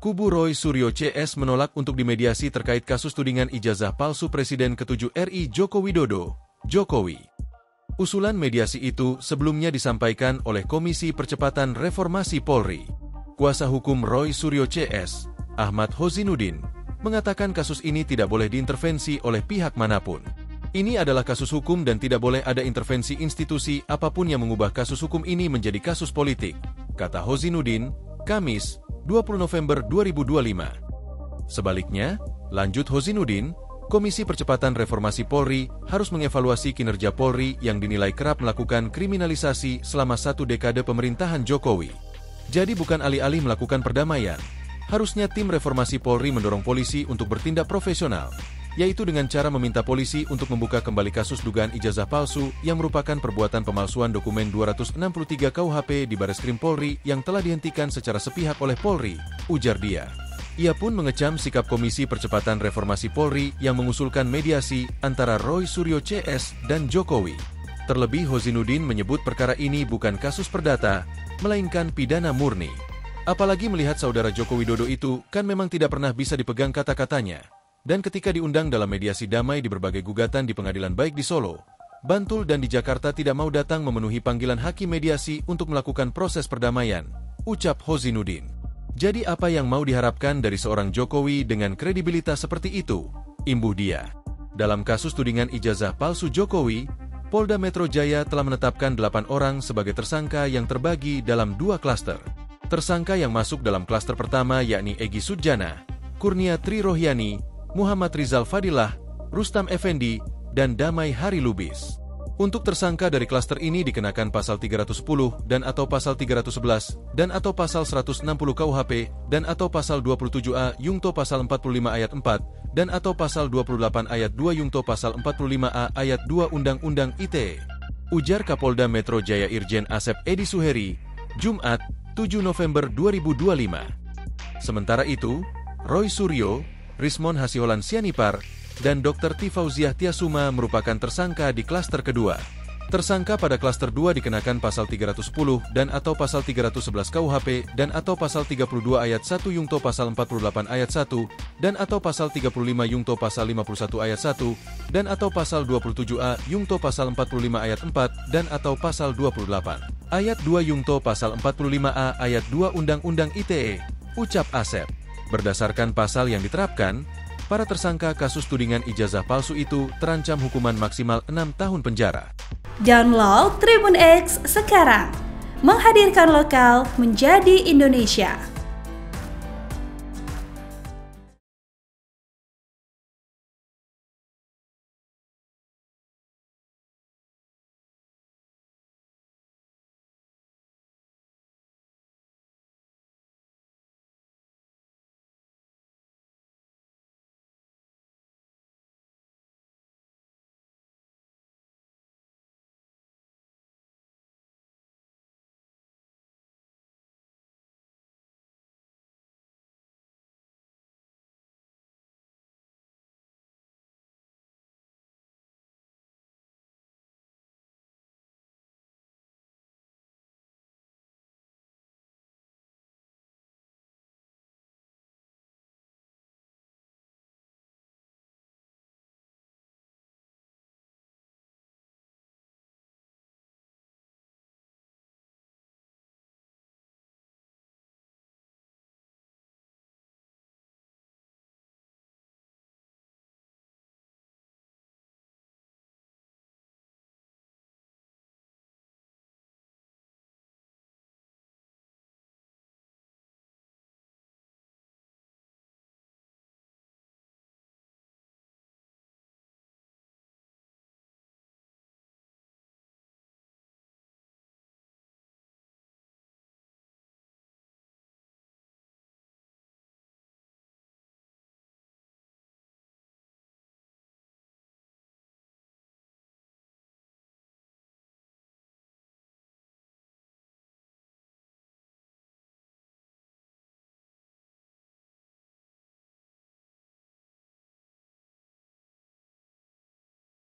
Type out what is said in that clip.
Kubu Roy Suryo CS menolak untuk dimediasi terkait kasus tudingan ijazah palsu Presiden ke-7 RI Joko Widodo, Jokowi. Usulan mediasi itu sebelumnya disampaikan oleh Komisi Percepatan Reformasi Polri. Kuasa hukum Roy Suryo CS, Ahmad Hozinuddin, mengatakan kasus ini tidak boleh diintervensi oleh pihak manapun. Ini adalah kasus hukum dan tidak boleh ada intervensi institusi apapun yang mengubah kasus hukum ini menjadi kasus politik, kata Hozinuddin, Kamis, 20 November 2025. Sebaliknya, lanjut Hozinuddin, Komisi Percepatan Reformasi Polri harus mengevaluasi kinerja Polri yang dinilai kerap melakukan kriminalisasi selama 1 dekade pemerintahan Jokowi. Jadi bukan alih-alih melakukan perdamaian, harusnya tim reformasi Polri mendorong polisi untuk bertindak profesional, yaitu dengan cara meminta polisi untuk membuka kembali kasus dugaan ijazah palsu yang merupakan perbuatan pemalsuan dokumen 263 KUHP di Bareskrim Polri yang telah dihentikan secara sepihak oleh Polri, ujar dia. Ia pun mengecam sikap Komisi Percepatan Reformasi Polri yang mengusulkan mediasi antara Roy Suryo CS dan Jokowi. Terlebih Hozinuddin menyebut perkara ini bukan kasus perdata, melainkan pidana murni. Apalagi melihat saudara Joko Widodo itu kan memang tidak pernah bisa dipegang kata-katanya. Dan ketika diundang dalam mediasi damai di berbagai gugatan di pengadilan baik di Solo, Bantul dan di Jakarta tidak mau datang memenuhi panggilan hakim mediasi untuk melakukan proses perdamaian, ucap Hozinuddin. Jadi apa yang mau diharapkan dari seorang Jokowi dengan kredibilitas seperti itu? Imbuh dia. Dalam kasus tudingan ijazah palsu Jokowi, Polda Metro Jaya telah menetapkan 8 orang sebagai tersangka yang terbagi dalam 2 klaster. Tersangka yang masuk dalam klaster pertama yakni Egy Sujana, Kurnia Tri Rohyani, Muhammad Rizal Fadilah, Rustam Effendi, dan Damai Hari Lubis. Untuk tersangka dari klaster ini dikenakan pasal 310 dan atau pasal 311 dan atau pasal 160 KUHP dan atau pasal 27A Yungto pasal 45 ayat 4 dan atau pasal 28 ayat 2 Yungto pasal 45A ayat 2 Undang-Undang ITE. Ujar Kapolda Metro Jaya Irjen Asep Edi Suheri, Jumat, 7 November 2025. Sementara itu, Roy Suryo, Rismon Hasiholan Sianipar, dan Dr. Tifauziah Tiasuma merupakan tersangka di klaster kedua. Tersangka pada klaster 2 dikenakan pasal 310 dan atau pasal 311 KUHP dan atau pasal 32 ayat 1 Yungto pasal 48 ayat 1 dan atau pasal 35 Yungto pasal 51 ayat 1 dan atau pasal 27A Yungto pasal 45 ayat 4 dan atau pasal 28 ayat 2 Yungto pasal 45A ayat 2 Undang-Undang ITE, ucap Asep. Berdasarkan pasal yang diterapkan, para tersangka kasus tudingan ijazah palsu itu terancam hukuman maksimal 6 tahun penjara. Download Tribun X sekarang, menghadirkan lokal menjadi Indonesia.